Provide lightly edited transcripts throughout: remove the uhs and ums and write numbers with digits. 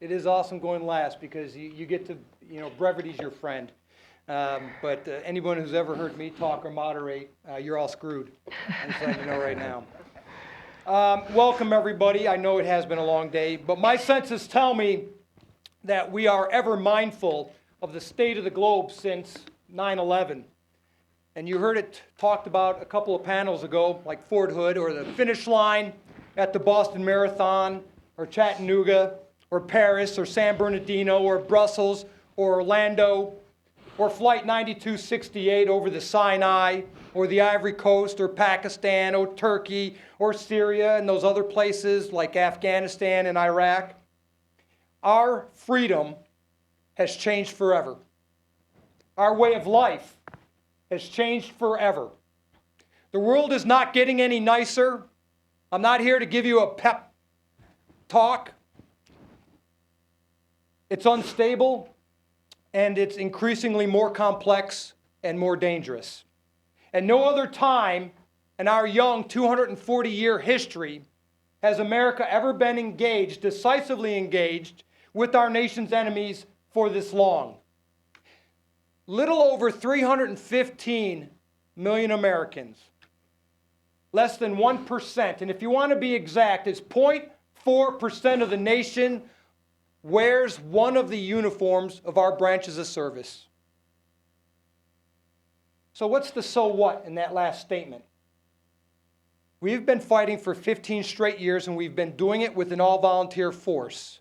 It is awesome going last because you get to, brevity's your friend. But anyone who's ever heard me talk or moderate, you're all screwed. I'm just letting you know right now. Welcome, everybody. I know it has been a long day, but my senses tell me that we are ever mindful of the state of the globe since 9/11. And you heard it talked about a couple of panels ago, like Fort Hood, or the finish line at the Boston Marathon, or Chattanooga, or Paris, or San Bernardino, or Brussels, or Orlando, or Flight 9268 over the Sinai, or the Ivory Coast, or Pakistan, or Turkey, or Syria, and those other places like Afghanistan and Iraq. Our freedom has changed forever. Our way of life has changed forever. The world is not getting any nicer. I'm not here to give you a pep talk. It's unstable, and it's increasingly more complex and more dangerous. At no other time in our young 240-year history has America ever been engaged, decisively engaged, with our nation's enemies for this long. Little over 315 million Americans, less than 1%, and if you want to be exact, it's 0.4% of the nation wears one of the uniforms of our branches of service. So what's the so what in that last statement? We've been fighting for 15 straight years, and we've been doing it with an all-volunteer force.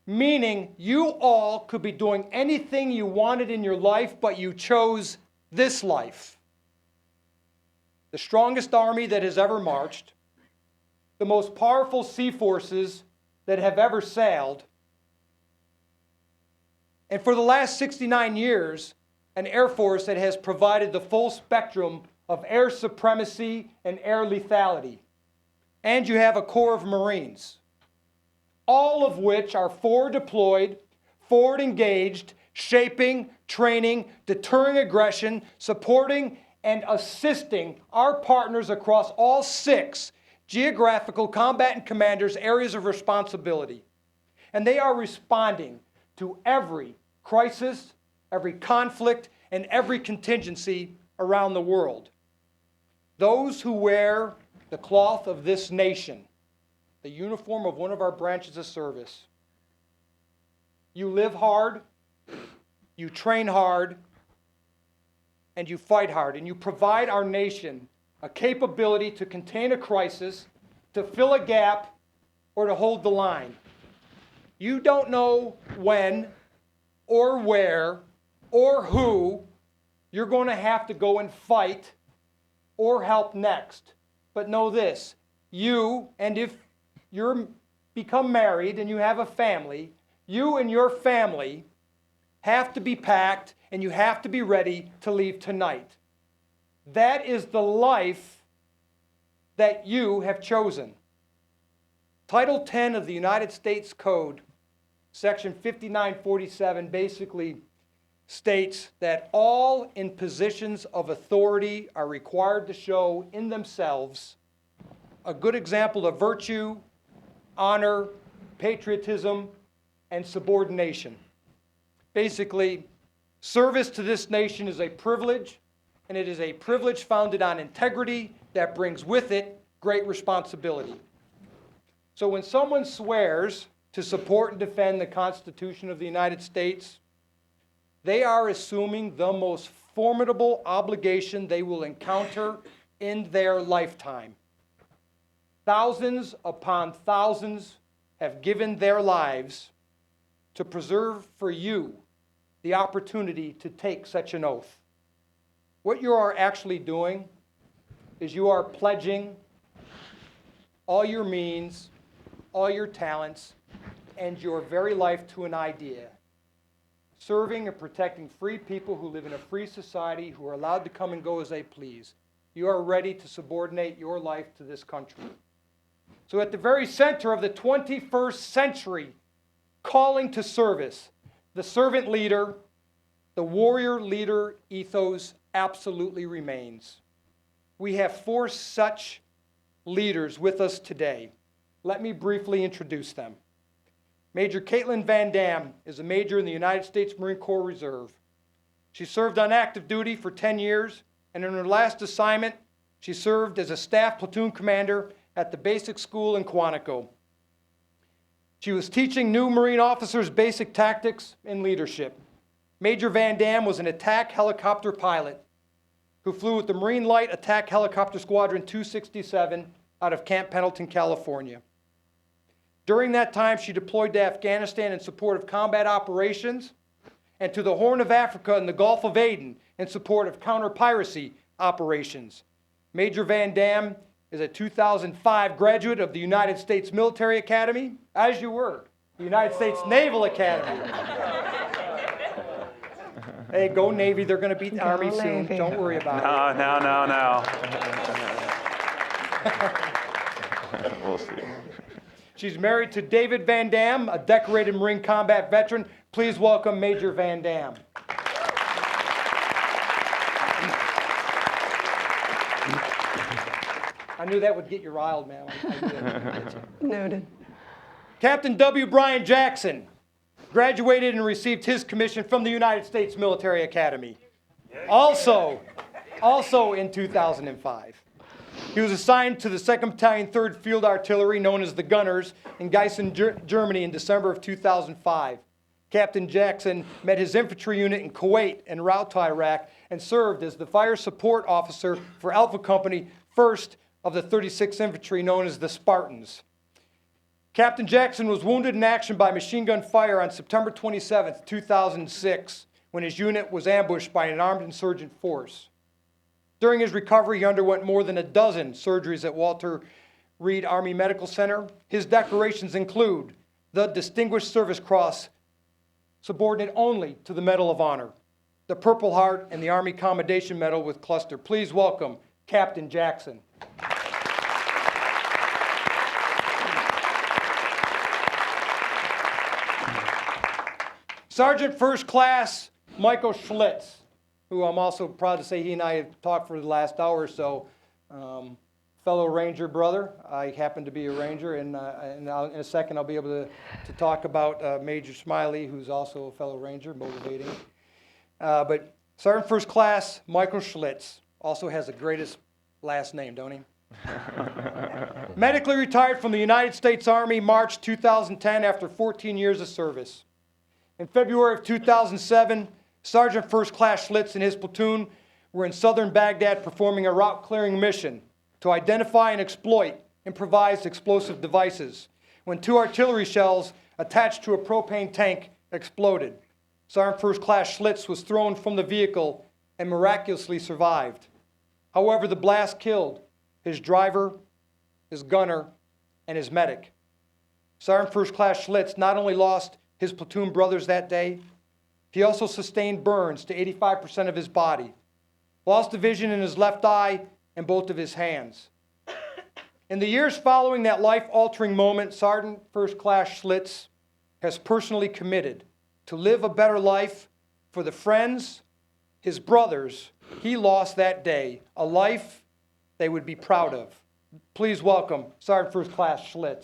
Meaning you all could be doing anything you wanted in your life, but you chose this life. The strongest army that has ever marched, the most powerful sea forces that have ever sailed, and for the last 69 years, an Air Force that has provided the full spectrum of air supremacy and air lethality. And you have a Corps of Marines, all of which are forward deployed, forward engaged, shaping, training, deterring aggression, supporting, and assisting our partners across all 6 geographical combatant commanders' areas of responsibility. And they are responding to every crisis, every conflict, and every contingency around the world. Those who wear the cloth of this nation, the uniform of one of our branches of service, you live hard, you train hard, and you fight hard, and you provide our nation a capability to contain a crisis, to fill a gap, or to hold the line. You don't know when or where or who you're going to have to go and fight or help next. But know this, you, and if you're become married and you have a family, you and your family have to be packed and you have to be ready to leave tonight. That is the life that you have chosen. Title 10 of the United States Code, Section 5947, basically states that all in positions of authority are required to show in themselves a good example of virtue, honor, patriotism, and subordination. Basically, service to this nation is a privilege, and it is a privilege founded on integrity that brings with it great responsibility. So when someone swears to support and defend the Constitution of the United States, they are assuming the most formidable obligation they will encounter in their lifetime. Thousands upon thousands have given their lives to preserve for you the opportunity to take such an oath. What you are actually doing is you are pledging all your means, all your talents, and your very life to an idea. Serving and protecting free people who live in a free society, who are allowed to come and go as they please. You are ready to subordinate your life to this country. So at the very center of the 21st century calling to service, the servant leader, the warrior leader ethos absolutely remains. We have 4 such leaders with us today. Let me briefly introduce them. Major Katelyn van Dam is a major in the United States Marine Corps Reserve. She served on active duty for 10 years, and in her last assignment, she served as a staff platoon commander at the basic school in Quantico. She was teaching new Marine officers basic tactics and leadership. Major Van Dam was an attack helicopter pilot who flew with the Marine Light Attack Helicopter Squadron 267 out of Camp Pendleton, California. During that time, she deployed to Afghanistan in support of combat operations and to the Horn of Africa and the Gulf of Aden in support of counter-piracy operations. Major Van Dam is a 2005 graduate of the United States Military Academy, as you were, the United States Naval Academy. Hey, go Navy, they're going to beat the Army soon. Don't worry about it. No. We'll see. She's married to David Van Dam, a decorated Marine combat veteran. Please welcome Major Van Dam. I knew that would get you riled, man. Noted. Captain W. Bryan Jackson graduated and received his commission from the United States Military Academy. Also in 2005. He was assigned to the 2nd Battalion, 3rd Field Artillery, known as the Gunners, in Gießen, Germany in December of 2005. Captain Jackson met his infantry unit in Kuwait en route to Iraq and served as the fire support officer for Alpha Company, 1st of the 36th Infantry, known as the Spartans. Captain Jackson was wounded in action by machine gun fire on September 27, 2006, when his unit was ambushed by an armed insurgent force. During his recovery, he underwent more than a dozen surgeries at Walter Reed Army Medical Center. His decorations include the Distinguished Service Cross, subordinate only to the Medal of Honor, the Purple Heart, and the Army Commendation Medal with Cluster. Please welcome Captain Jackson. Sergeant First Class Michael Schlitz, who I'm also proud to say he and I have talked for the last hour or so. Fellow Ranger brother. I happen to be a Ranger, and in a second I'll be able to talk about Major Smiley, who's also a fellow Ranger, motivating. But Sergeant First Class Michael Schlitz also has the greatest last name, don't he? Medically retired from the United States Army, March 2010, after 14 years of service. In February of 2007, Sergeant First Class Schlitz and his platoon were in southern Baghdad performing a route clearing mission to identify and exploit improvised explosive devices when 2 artillery shells attached to a propane tank exploded. Sergeant First Class Schlitz was thrown from the vehicle and miraculously survived. However, the blast killed his driver, his gunner, and his medic. Sergeant First Class Schlitz not only lost his platoon brothers that day, he also sustained burns to 85% of his body, lost the vision in his left eye and both of his hands. In the years following that life-altering moment, Sergeant First Class Schlitz has personally committed to live a better life for the friends, his brothers, he lost that day, a life they would be proud of. Please welcome Sergeant First Class Schlitz.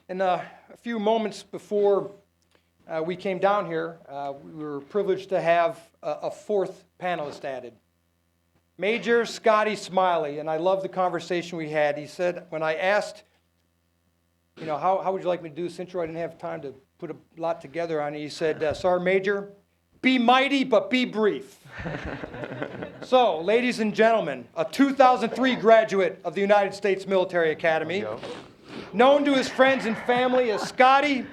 And a few moments before we came down here, we were privileged to have a 4th panelist added. Major Scotty Smiley, and I love the conversation we had. He said, when I asked, how would you like me to do this intro? I didn't have time to put a lot together on it. He said, Sergeant Major, be mighty, but be brief. So, ladies and gentlemen, a 2003 graduate of the United States Military Academy, known to his friends and family as Scotty,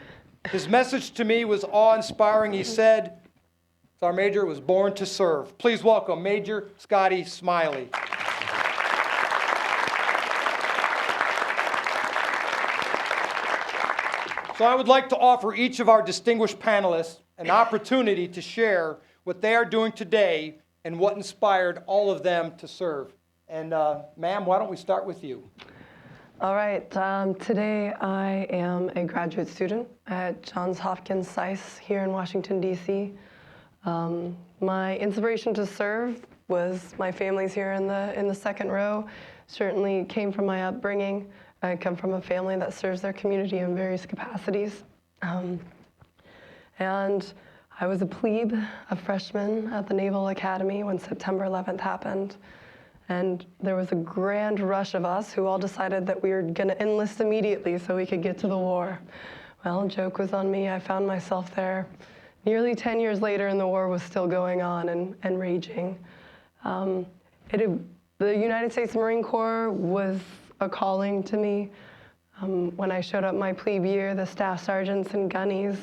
his message to me was awe-inspiring. He said, Sergeant Major was born to serve. Please welcome Major Scotty Smiley. So I would like to offer each of our distinguished panelists an opportunity to share what they are doing today and what inspired all of them to serve. And ma'am, why don't we start with you? All right. Today I am a graduate student at Johns Hopkins SAIS here in Washington, D.C. My inspiration to serve my family's here in the second row. Certainly came from my upbringing. I come from a family that serves their community in various capacities. And I was a plebe, a freshman at the Naval Academy when September 11th happened. And there was a grand rush of us who all decided that we were going to enlist immediately so we could get to the war. Well, joke was on me. I found myself there nearly 10 years later, and the war was still going on and raging. The United States Marine Corps was a calling to me. When I showed up my plebe year, the staff sergeants and gunnies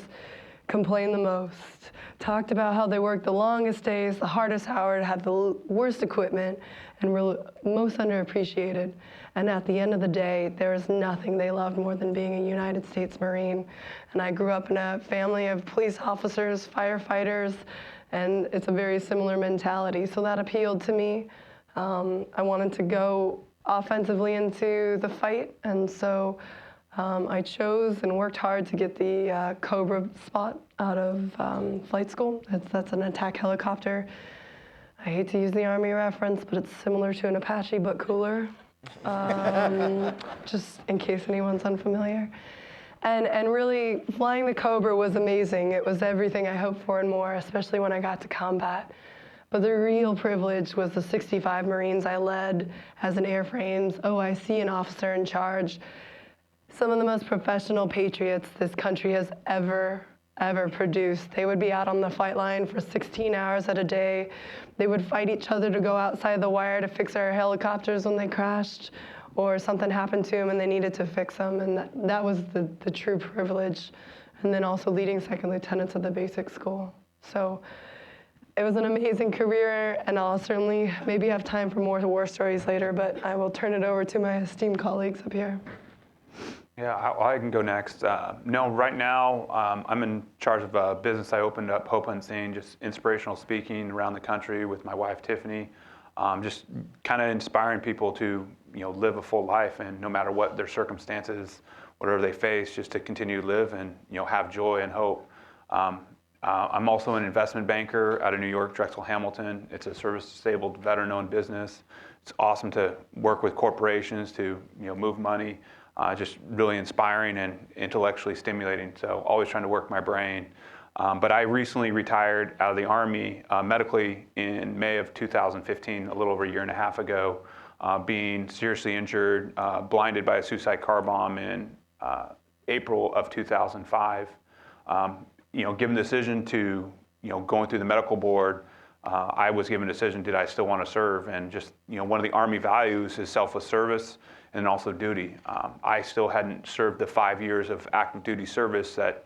complained the most, talked about how they worked the longest days, the hardest hours, had the worst equipment, and were most underappreciated. And at the end of the day, there was nothing they loved more than being a United States Marine. And I grew up in a family of police officers, firefighters, and it's a very similar mentality. So that appealed to me. I wanted to go offensively into the fight, and so I chose and worked hard to get the Cobra spot out of flight school. That's an attack helicopter. I hate to use the Army reference, but it's similar to an Apache, but cooler, just in case anyone's unfamiliar. And really, flying the Cobra was amazing. It was everything I hoped for and more, especially when I got to combat. But the real privilege was the 65 Marines I led as an airframes OIC and officer in charge. Some of the most professional patriots this country has ever produced. They would be out on the fight line for 16 hours at a day. They would fight each other to go outside the wire to fix our helicopters when they crashed, or something happened to them and they needed to fix them. And that was the true privilege. And then also leading second lieutenants at the basic school. So it was an amazing career, and I'll certainly maybe have time for more war stories later, but I will turn it over to my esteemed colleagues up here. Yeah, I can go next. No, right now I'm in charge of a business I opened up, Hope Unseen, just inspirational speaking around the country with my wife Tiffany, just kind of inspiring people to live a full life, and no matter what their circumstances, whatever they face, just to continue to live and have joy and hope. I'm also an investment banker out of New York, Drexel Hamilton. It's a service-disabled, veteran-owned business. It's awesome to work with corporations to move money. Just really inspiring and intellectually stimulating. So always trying to work my brain. But I recently retired out of the Army medically in May of 2015, a little over a year and a half ago, being seriously injured, blinded by a suicide car bomb in April of 2005. Given the decision to, going through the medical board, I was given a decision, did I still want to serve? And just, one of the Army values is selfless service and also duty. I still hadn't served the 5 years of active duty service that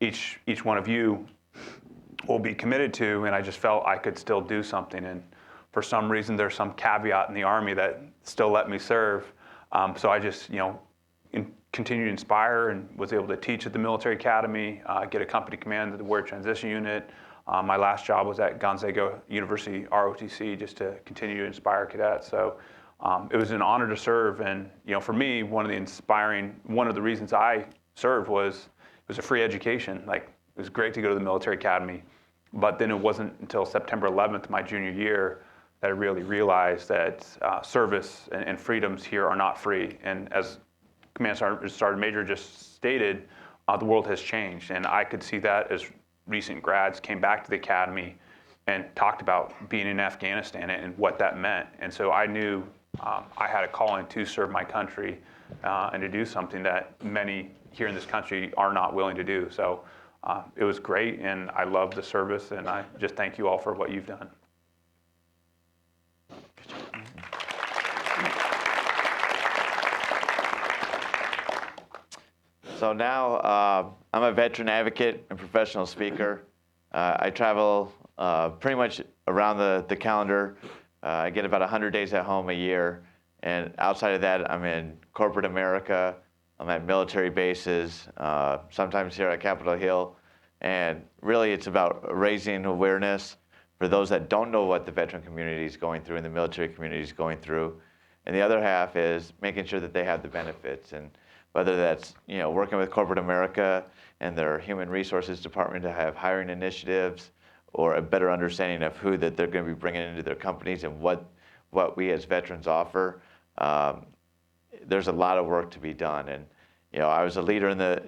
each one of you will be committed to, and I just felt I could still do something. And for some reason, there's some caveat in the Army that still let me serve. So I just, continued to inspire and was able to teach at the military academy, get a company command at the Warrior Transition Unit. My last job was at Gonzaga University, ROTC, just to continue to inspire cadets. So it was an honor to serve. And for me, one of the reasons I served was it was a free education. Like, it was great to go to the military academy, but then it wasn't until September 11th, my junior year, that I really realized that service and freedoms here are not free. And as Command Sergeant Major just stated, the world has changed. And I could see that as recent grads came back to the academy and talked about being in Afghanistan and what that meant. And so I knew I had a calling to serve my country and to do something that many here in this country are not willing to do. So it was great, and I love the service, and I just thank you all for what you've done. So now I'm a veteran advocate and professional speaker. I travel pretty much around the calendar. I get about 100 days at home a year. And outside of that, I'm in corporate America. I'm at military bases, sometimes here at Capitol Hill. And really, it's about raising awareness for those that don't know what the veteran community is going through and the military community is going through. And the other half is making sure that they have the benefits. And whether that's working with corporate America and their human resources department to have hiring initiatives, or a better understanding of who that they're going to be bringing into their companies and what we as veterans offer, there's a lot of work to be done. And I was a leader in the,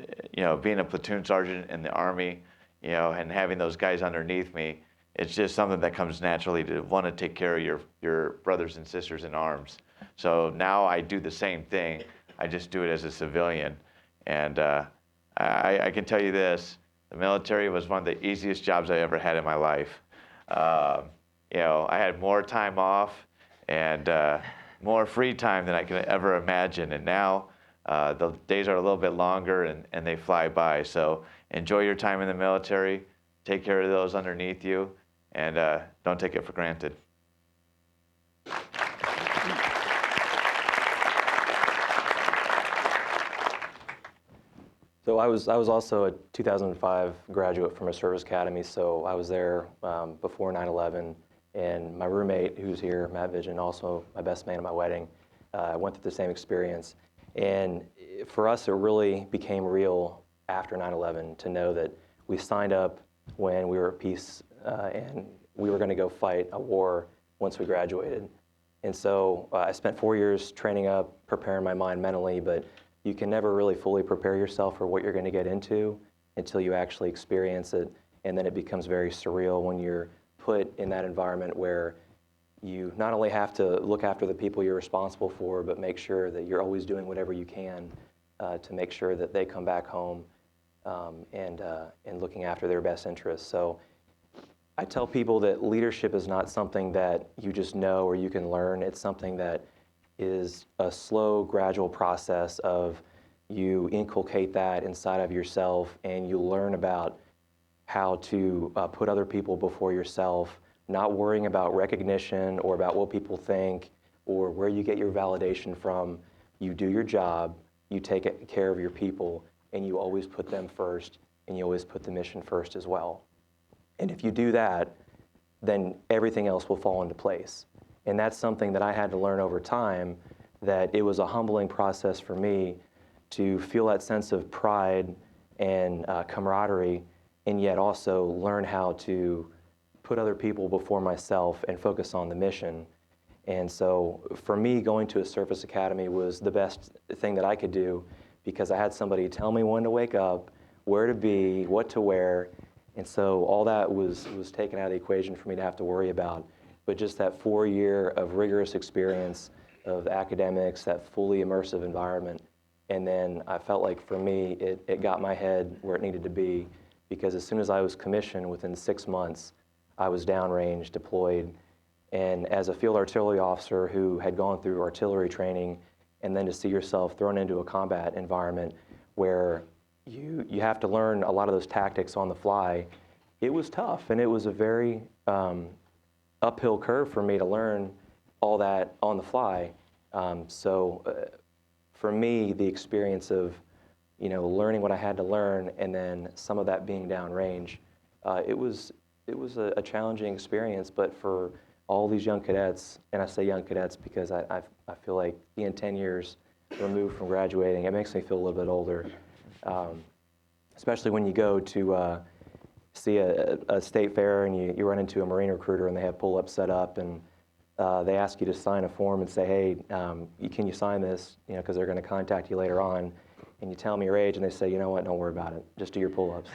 being a platoon sergeant in the Army, and having those guys underneath me. It's just something that comes naturally to want to take care of your brothers and sisters in arms. So now I do the same thing. I just do it as a civilian. And I can tell you this, the military was one of the easiest jobs I ever had in my life. I had more time off and more free time than I could ever imagine. And now the days are a little bit longer and they fly by. So enjoy your time in the military, take care of those underneath you, and don't take it for granted. So I was also a 2005 graduate from a service academy, so I was there before 9/11, and my roommate, who's here, Matt Vision, also my best man at my wedding, went through the same experience. And for us, it really became real after 9/11 to know that we signed up when we were at peace, and we were going to go fight a war once we graduated. And so I spent 4 years training up, preparing my mind mentally, but you can never really fully prepare yourself for what you're going to get into until you actually experience it. And then it becomes very surreal when you're put in that environment where you not only have to look after the people you're responsible for, but make sure that you're always doing whatever you can to make sure that they come back home and looking after their best interests. So I tell people that leadership is not something that you just know or you can learn. It's something that is a slow, gradual process of you inculcate that inside of yourself and you learn about how to put other people before yourself, not worrying about recognition or about what people think or where you get your validation from. You do your job, you take care of your people, and you always put them first, and you always put the mission first as well. And if you do that, then everything else will fall into place. And that's something that I had to learn over time, that it was a humbling process for me to feel that sense of pride and camaraderie, and yet also learn how to put other people before myself and focus on the mission. And so for me, going to a service academy was the best thing that I could do because I had somebody tell me when to wake up, where to be, what to wear. And so all that was taken out of the equation for me to have to worry about. But just that 4 year of rigorous experience of academics, that fully immersive environment. And then I felt like for me, it got my head where it needed to be, because as soon as I was commissioned, within 6 months, I was downrange, deployed. And as a field artillery officer who had gone through artillery training, and then to see yourself thrown into a combat environment where you have to learn a lot of those tactics on the fly, it was tough. And it was a very uphill curve for me to learn all that on the fly. For me, the experience of learning what I had to learn, and then some of that being downrange, it was a challenging experience. But for all these young cadets, and I say young cadets because I feel like being 10 years removed from graduating, it makes me feel a little bit older. Especially when you go to see a state fair and you run into a Marine recruiter and they have pull-ups set up, and they ask you to sign a form and say, hey, can you sign this? Because they're going to contact you later on. And you tell them your age, and they say, you know what, don't worry about it. Just do your pull-ups.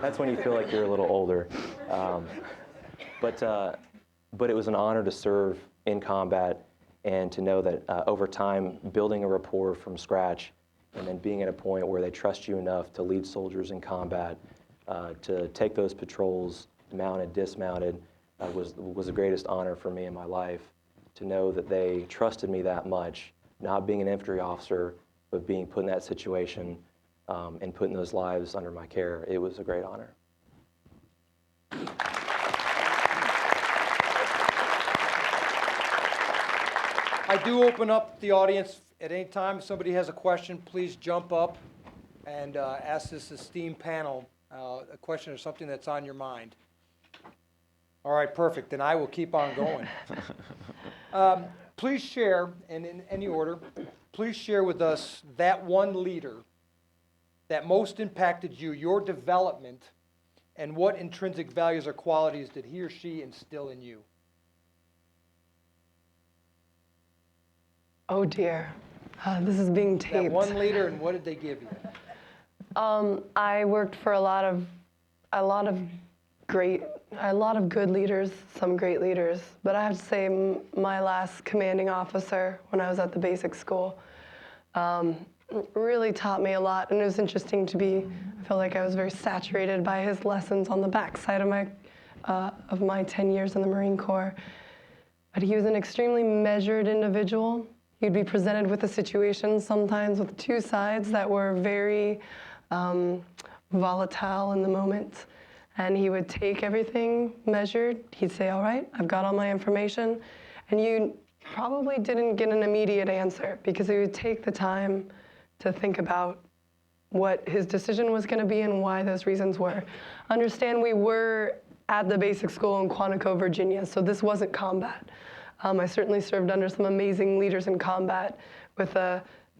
That's when you feel like you're a little older. But it was an honor to serve in combat and to know that over time, building a rapport from scratch and then being at a point where they trust you enough to lead soldiers in combat, to take those patrols, mounted, dismounted, was the greatest honor for me in my life, to know that they trusted me that much, not being an infantry officer, but being put in that situation and putting those lives under my care. It was a great honor. I do open up the audience at any time. If somebody has a question, please jump up and ask this esteemed panel a question or something that's on your mind. All right, perfect. Then I will keep on going. Please share, and in any order, please share with us that one leader that most impacted you, your development, And what intrinsic values or qualities did he or she instill in you? Oh dear, this is being taped. That one leader, and what did they give you? I worked for a lot of good leaders, some great leaders, but I have to say my last commanding officer when I was at the basic school really taught me a lot, and it was interesting to be, I felt like I was very saturated by his lessons on the backside of my 10 years in the Marine Corps. But he was an extremely measured individual. He'd be presented with a situation sometimes with two sides that were very volatile in the moment. And he would take everything measured. He'd say, all right, I've got all my information. And you probably didn't get an immediate answer because he would take the time to think about what his decision was going to be and why those reasons were. Understand we were at the basic school in Quantico, Virginia, so this wasn't combat. I certainly served under some amazing leaders in combat with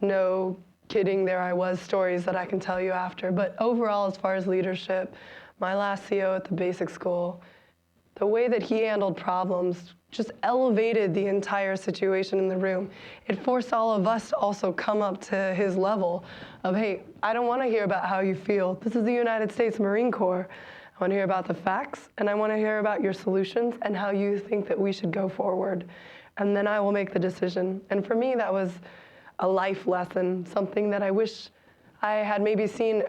no kidding, there I was stories that I can tell you after. But overall, as far as leadership, my last CO at the basic school, the way that he handled problems just elevated the entire situation in the room. It forced all of us to also come up to his level of, hey, I don't want to hear about how you feel. This is the United States Marine Corps. I want to hear about the facts, and I want to hear about your solutions and how you think that we should go forward. And then I will make the decision. And for me, that was a life lesson, something that I wish I had maybe seen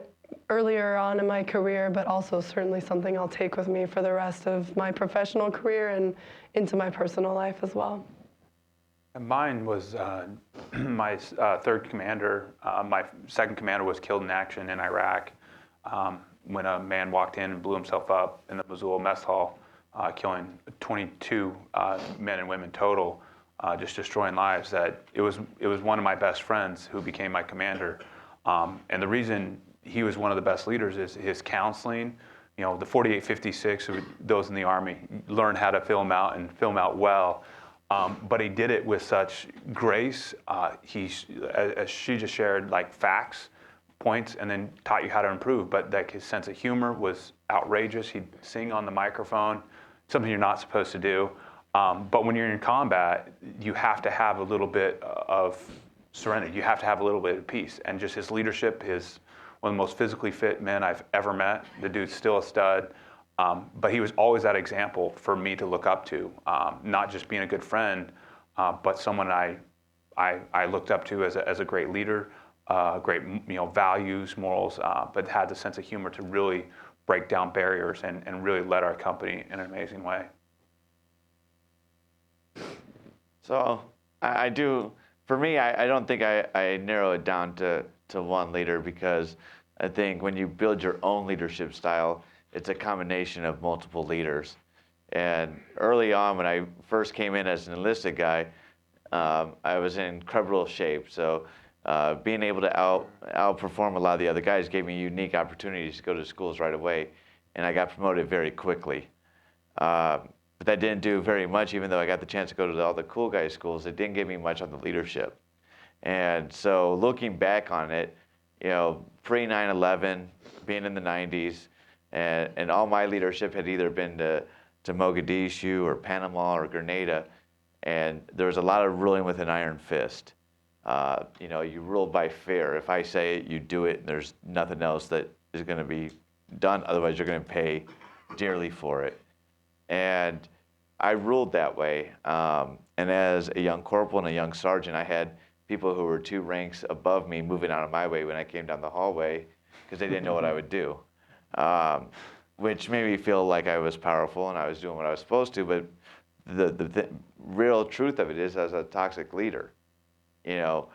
earlier on in my career, but also certainly something I'll take with me for the rest of my professional career and into my personal life as well. And mine was my third commander. My second commander was killed in action in Iraq when a man walked in and blew himself up in the Mosul mess hall, killing 22 men and women total, just destroying lives. That it was one of my best friends who became my commander, and the reason he was one of the best leaders is his counseling. You know, the 4856, those in the Army, learn how to film out and film out well. But he did it with such grace. As she just shared, like facts, points, and then taught you how to improve. But like his sense of humor was outrageous. He'd sing on the microphone, something you're not supposed to do. But when you're in combat, you have to have a little bit of serenity. You have to have a little bit of peace. And just his leadership, one of the most physically fit men I've ever met. The dude's still a stud. But he was always that example for me to look up to, not just being a good friend, but someone I looked up to as a great leader, great values, morals, but had the sense of humor to really break down barriers and really led our company in an amazing way. So I do, for me, I don't think I narrow it down to one leader, because I think when you build your own leadership style, it's a combination of multiple leaders. And early on, when I first came in as an enlisted guy, I was in incredible shape. So being able to outperform a lot of the other guys gave me unique opportunities to go to schools right away. And I got promoted very quickly. But that didn't do very much, even though I got the chance to go to all the cool guys' schools. It didn't give me much on the leadership. And so looking back on it, pre 9/11, being in the 90s, and all my leadership had either been to Mogadishu or Panama or Grenada, and there was a lot of ruling with an iron fist. You rule by fear. If I say it, you do it, and there's nothing else that is going to be done. Otherwise, you're going to pay dearly for it. And I ruled that way. And as a young corporal and a young sergeant, I had people who were 2 ranks above me moving out of my way when I came down the hallway because they didn't know what I would do, which made me feel like I was powerful and I was doing what I was supposed to. But the real truth of it is, as a toxic leader, and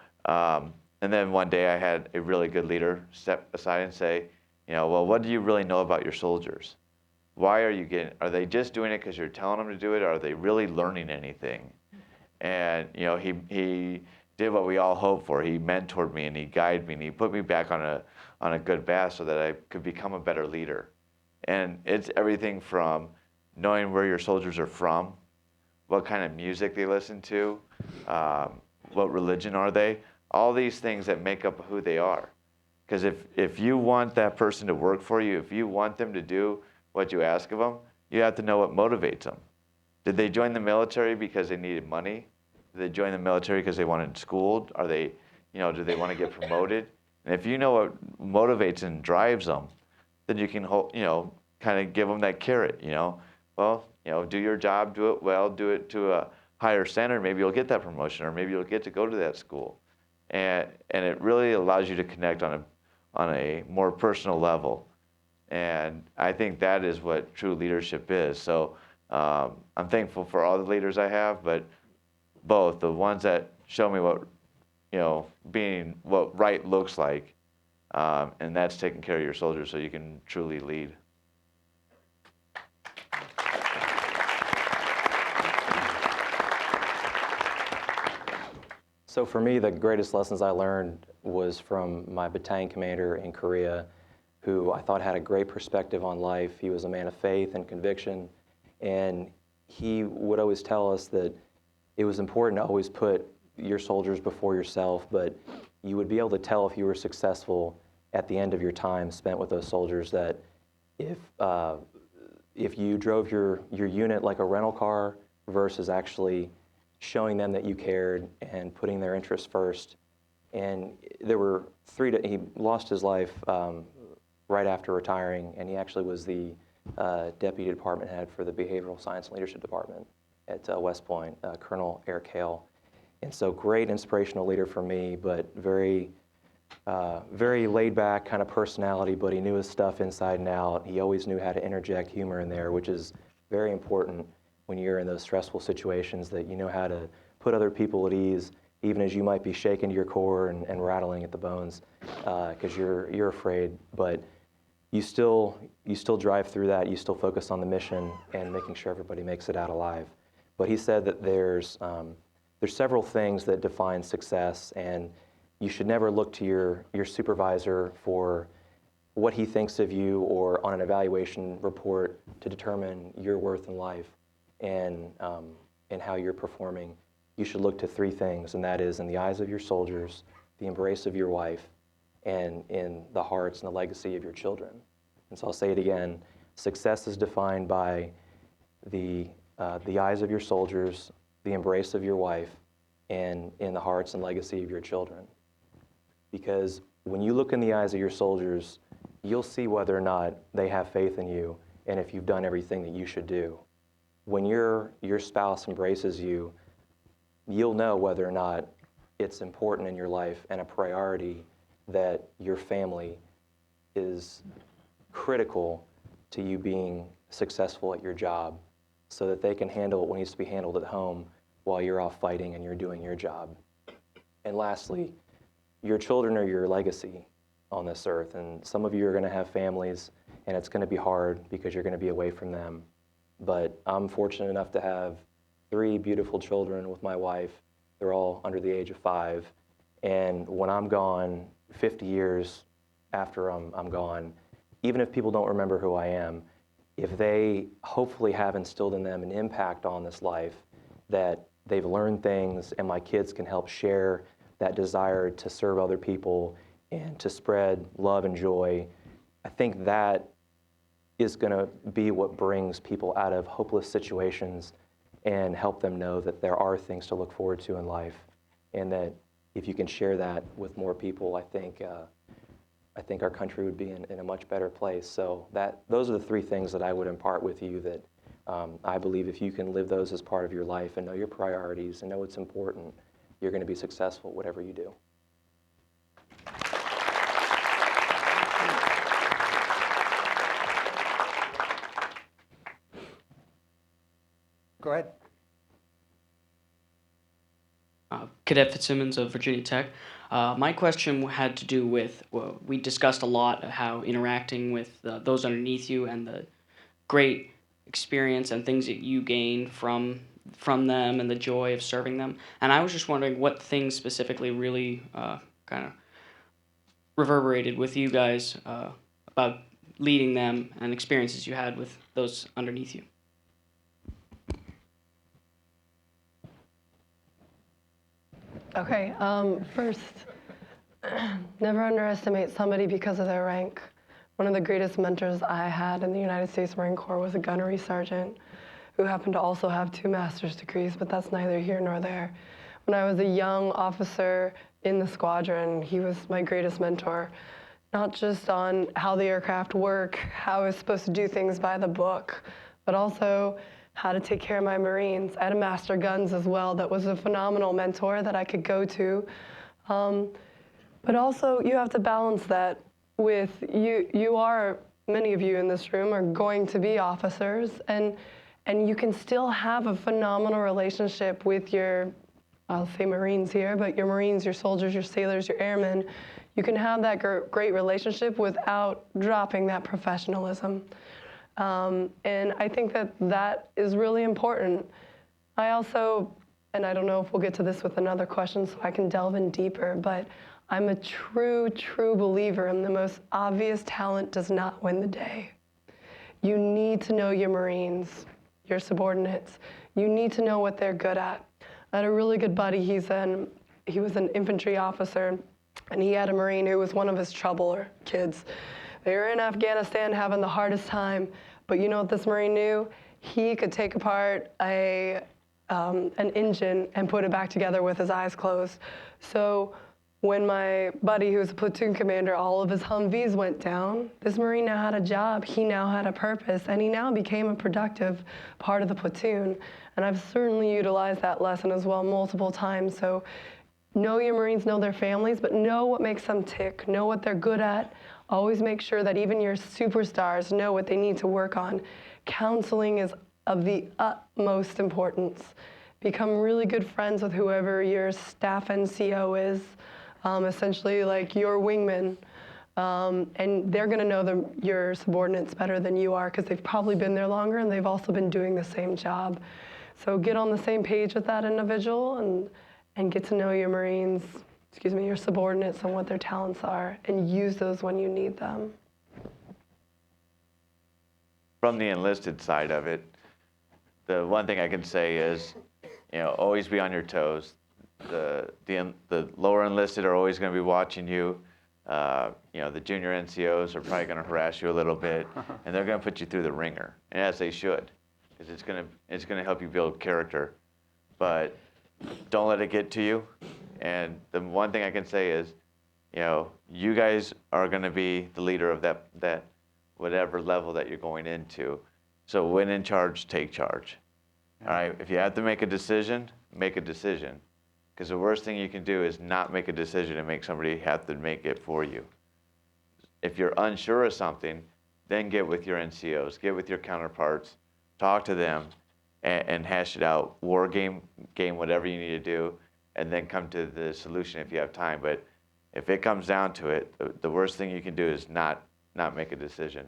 then one day I had a really good leader step aside and say, well, what do you really know about your soldiers? Why are they just doing it because you're telling them to do it? Or are they really learning anything? And, he did what we all hope for. He mentored me and he guided me and he put me back on a good path so that I could become a better leader. And it's everything from knowing where your soldiers are from, what kind of music they listen to, what religion are they, all these things that make up who they are. Because if you want that person to work for you, if you want them to do what you ask of them. You have to know what motivates them. Did they join the military because they needed money? Did they join the military because they wanted schooled? Are they, do they want to get promoted? And if you know what motivates and drives them, then you can, kind of give them that carrot, Well, do your job, do it well, do it to a higher standard. Maybe you'll get that promotion, or maybe you'll get to go to that school. And it really allows you to connect on a more personal level. And I think that is what true leadership is. So I'm thankful for all the leaders I have, but both the ones that show me what, what right looks like, and that's taking care of your soldiers so you can truly lead. So for me, the greatest lessons I learned was from my battalion commander in Korea, who I thought had a great perspective on life. He was a man of faith and conviction, and he would always tell us that it was important to always put your soldiers before yourself, but you would be able to tell if you were successful at the end of your time spent with those soldiers, that if you drove your unit like a rental car versus actually showing them that you cared and putting their interests first. And there were he lost his life right after retiring, and he actually was the deputy department head for the Behavioral Science and Leadership Department at West Point, Colonel Eric Hale. And so great inspirational leader for me, but very laid back kind of personality, but he knew his stuff inside and out. He always knew how to interject humor in there, which is very important when you're in those stressful situations, that you know how to put other people at ease, even as you might be shaken to your core and rattling at the bones because you're afraid, but you still drive through that. You still focus on the mission and making sure everybody makes it out alive. But he said that there's several things that define success, and you should never look to your supervisor for what he thinks of you or on an evaluation report to determine your worth in life and how you're performing. You should look to three things, and that is in the eyes of your soldiers, the embrace of your wife, and in the hearts and the legacy of your children. And so I'll say it again, success is defined by the eyes of your soldiers, the embrace of your wife, and in the hearts and legacy of your children. Because when you look in the eyes of your soldiers, you'll see whether or not they have faith in you and if you've done everything that you should do. When your spouse embraces you, you'll know whether or not it's important in your life and a priority that your family is critical to you being successful at your job, so that they can handle what needs to be handled at home while you're off fighting and you're doing your job. And lastly, your children are your legacy on this earth, and some of you are going to have families, and it's going to be hard because you're going to be away from them. But I'm fortunate enough to have 3 beautiful children with my wife. They're all under the age of 5. And when I'm gone, 50 years after I'm gone, even if people don't remember who I am, if they hopefully have instilled in them an impact on this life, that they've learned things and my kids can help share that desire to serve other people and to spread love and joy, I think that is going to be what brings people out of hopeless situations and help them know that there are things to look forward to in life, and that if you can share that with more people, I think our country would be in a much better place. So those are the 3 things that I would impart with you, that I believe if you can live those as part of your life and know your priorities and know what's important, you're going to be successful at whatever you do. Go ahead. Cadet Fitzsimmons of Virginia Tech. My question had to do with, we discussed a lot how interacting with those underneath you and the great experience and things that you gain from them and the joy of serving them. And I was just wondering what things specifically really kind of reverberated with you guys about leading them and experiences you had with those underneath you. Okay, first, never underestimate somebody because of their rank. One of the greatest mentors I had in the United States Marine Corps was a gunnery sergeant who happened to also have 2 master's degrees, but that's neither here nor there. When I was a young officer in the squadron, he was my greatest mentor, not just on how the aircraft work, how I was supposed to do things by the book, but also how to take care of my Marines. I had a master guns as well that was a phenomenal mentor that I could go to. But also you have to balance that with many of you in this room are going to be officers, and you can still have a phenomenal relationship with your, I'll say Marines here, but your Marines, your soldiers, your sailors, your airmen. You can have that great relationship without dropping that professionalism. And I think that is really important. I also, and I don't know if we'll get to this with another question so I can delve in deeper, but I'm a true believer in the most obvious talent does not win the day. You need to know your Marines, your subordinates. You need to know what they're good at. I had a really good buddy, he was an infantry officer, and he had a Marine who was one of his troubler kids. They were in Afghanistan having the hardest time, but you know what this Marine knew? He could take apart an engine and put it back together with his eyes closed. So when my buddy, who was a platoon commander, all of his Humvees went down, this Marine now had a job, he now had a purpose, and he now became a productive part of the platoon. And I've certainly utilized that lesson as well multiple times. So know your Marines, know their families, but know what makes them tick, know what they're good at. Always make sure that even your superstars know what they need to work on. Counseling is of the utmost importance. Become really good friends with whoever your staff NCO is, essentially like your wingman. And they're gonna know your subordinates better than you are because they've probably been there longer and they've also been doing the same job. So get on the same page with that individual and get to know your Marines, your subordinates and what their talents are, and use those when you need them. From the enlisted side of it, the one thing I can say is, always be on your toes. The lower enlisted are always going to be watching you. The junior NCOs are probably going to harass you a little bit, and they're going to put you through the ringer, and as they should, because it's going to help you build character. But don't let it get to you. And the one thing I can say is, you guys are going to be the leader of that whatever level that you're going into. So when in charge, take charge. All right. If you have to make a decision, make a decision. Because the worst thing you can do is not make a decision and make somebody have to make it for you. If you're unsure of something, then get with your NCOs, get with your counterparts, talk to them, and hash it out. War game, whatever you need to do, and then come to the solution if you have time. But if it comes down to it, the worst thing you can do is not make a decision.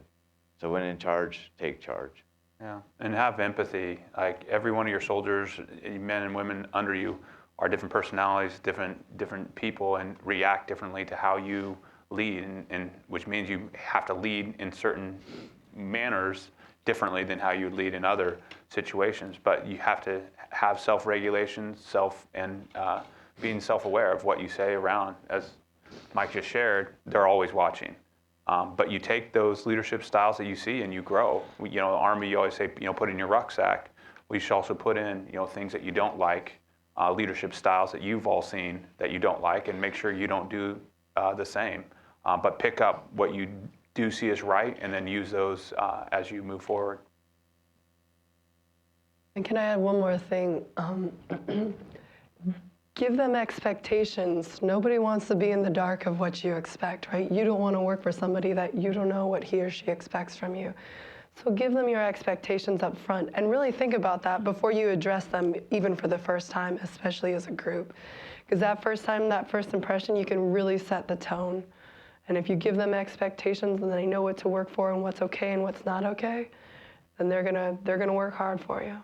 So when in charge, take charge. Yeah, and have empathy. Like every one of your soldiers, men and women under you, are different personalities, different people, and react differently to how you lead, and which means you have to lead in certain manners differently than how you lead in other situations. But you have to have self-regulation, and being self-aware of what you say around. As Mike just shared, they're always watching. But you take those leadership styles that you see and you grow. Army, you always say, put in your rucksack. We should also put in, things that you don't like, leadership styles that you've all seen that you don't like, and make sure you don't do the same. But pick up what you do see as right, and then use those as you move forward. And can I add one more thing? Give them expectations. Nobody wants to be in the dark of what you expect, right? You don't want to work for somebody that you don't know what he or she expects from you. So give them your expectations up front, and really think about that before you address them, even for the first time, especially as a group. Because that first time, that first impression, you can really set the tone. And if you give them expectations and they know what to work for and what's okay and what's not okay, then they're gonna work hard for you.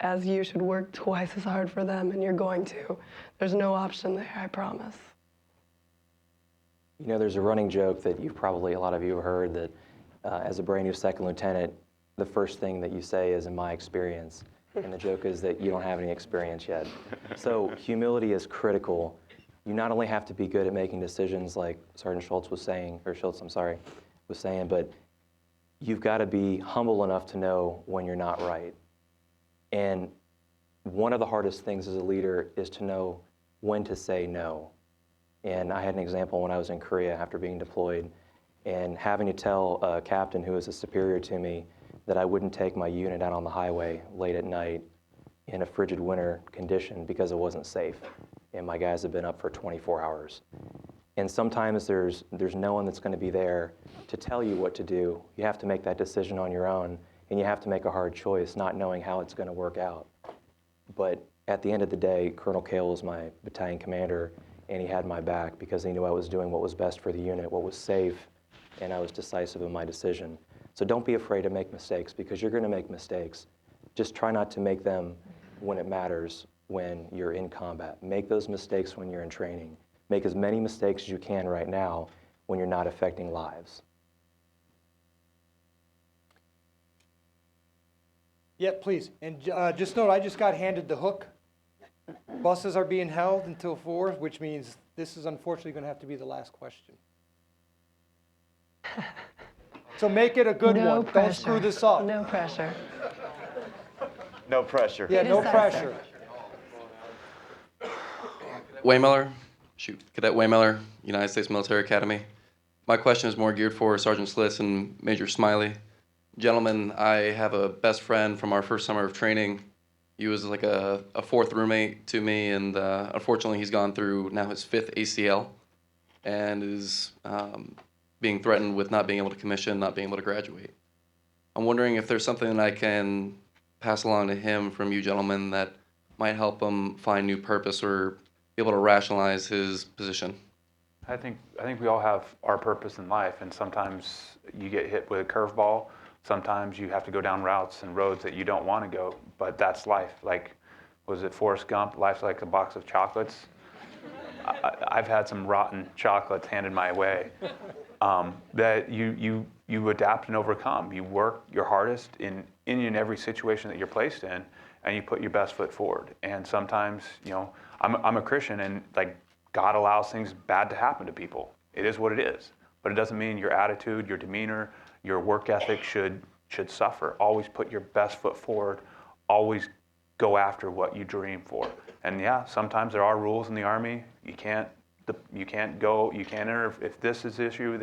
As you should work twice as hard for them, and you're going to. There's no option there, I promise. There's a running joke that a lot of you have heard that as a brand new second lieutenant, the first thing that you say is, in my experience. And the joke is that you don't have any experience yet. So humility is critical. You not only have to be good at making decisions like Sergeant Schlitz was saying, or Schlitz, I'm sorry, was saying, but you've got to be humble enough to know when you're not right. And one of the hardest things as a leader is to know when to say no. And I had an example when I was in Korea after being deployed and having to tell a captain who was a superior to me that I wouldn't take my unit out on the highway late at night in a frigid winter condition because it wasn't safe. And my guys have been up for 24 hours. And sometimes there's no one that's going to be there to tell you what to do. You have to make that decision on your own, and you have to make a hard choice, not knowing how it's going to work out. But at the end of the day, Colonel Cale was my battalion commander, and he had my back because he knew I was doing what was best for the unit, what was safe, and I was decisive in my decision. So don't be afraid to make mistakes because you're going to make mistakes. Just try not to make them when it matters, when you're in combat. Make those mistakes when you're in training. Make as many mistakes as you can right now when you're not affecting lives. Yeah, please. And just note, I just got handed the hook. Buses are being held until 4, which means this is unfortunately going to have to be the last question. So make it a good No one. pressure. Don't screw this up. No pressure. No pressure. Yeah, no Decisive. pressure. Cadet Waymiller, United States Military Academy. My question is more geared for Sergeant Schlitz and Major Smiley. Gentlemen, I have a best friend from our first summer of training. He was like a fourth roommate to me, and unfortunately he's gone through now his 5th ACL and is being threatened with not being able to commission, not being able to graduate. I'm wondering if there's something that I can pass along to him from you gentlemen that might help him find new purpose or be able to rationalize his position. I think we all have our purpose in life, and sometimes you get hit with a curveball. Sometimes you have to go down routes and roads that you don't want to go, but that's life. Like, was it Forrest Gump? Life's like a box of chocolates. I've had some rotten chocolates handed my way. That you adapt and overcome. You work your hardest in every situation that you're placed in, and you put your best foot forward. And sometimes, I'm a Christian, and like God allows things bad to happen to people. It is what it is. But it doesn't mean your attitude, your demeanor, your work ethic should suffer. Always put your best foot forward. Always go after what you dream for. And yeah, sometimes there are rules in the Army. You can't enter if this is issue,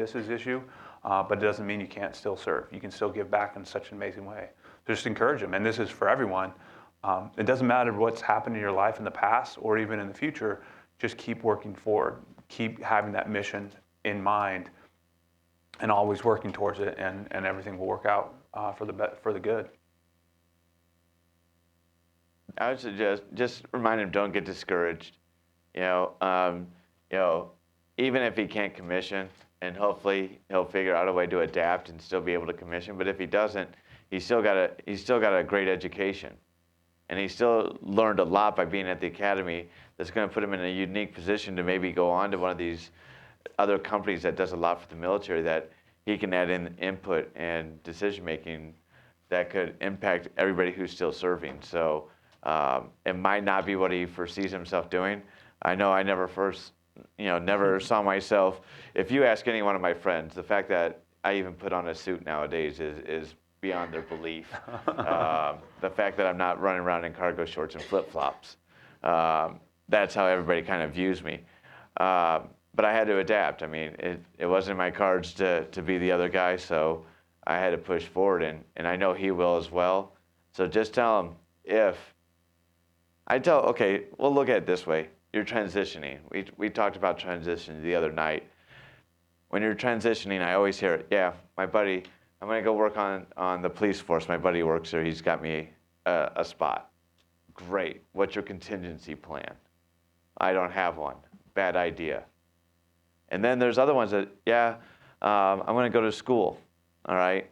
but it doesn't mean you can't still serve. You can still give back in such an amazing way. So just encourage them, and this is for everyone. It doesn't matter what's happened in your life in the past or even in the future, just keep working forward. Keep having that mission in mind and always working towards it, and everything will work out for the good. I would suggest just remind him, don't get discouraged. Even if he can't commission, and hopefully he'll figure out a way to adapt and still be able to commission. But if he doesn't, he's still got a great education, and he still learned a lot by being at the academy. That's going to put him in a unique position to maybe go on to one of these other companies that does a lot for the military, that he can add in input and decision making that could impact everybody who's still serving. So it might not be what he foresees himself doing. I know I never saw myself. If you ask any one of my friends, the fact that I even put on a suit nowadays is beyond their belief. The fact that I'm not running around in cargo shorts and flip-flops. That's how everybody kind of views me. But I had to adapt. I mean, it wasn't in my cards to be the other guy, so I had to push forward, and I know he will as well. So just tell him, okay, we'll look at it this way. You're transitioning. We talked about transition the other night. When you're transitioning, I always hear, yeah, my buddy, I'm going to go work on the police force. My buddy works there. He's got me a spot. Great. What's your contingency plan? I don't have one. Bad idea. And then there's other ones that, I'm going to go to school. All right.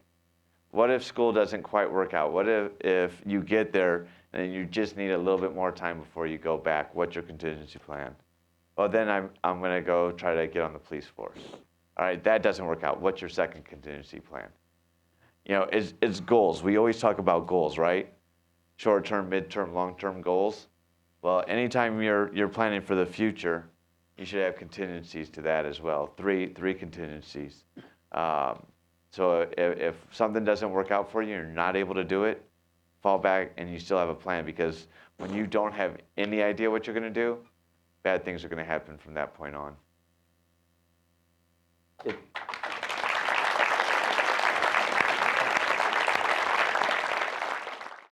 What if school doesn't quite work out? What if you get there and you just need a little bit more time before you go back? What's your contingency plan? Well, then I'm going to go try to get on the police force. All right, that doesn't work out. What's your second contingency plan? It's goals. We always talk about goals, right? Short-term, mid-term, long-term goals. Well, anytime you're planning for the future, you should have contingencies to that as well. Three contingencies. So if something doesn't work out for you, you're not able to do it, fall back and you still have a plan, because when you don't have any idea what you're going to do, bad things are going to happen from that point on.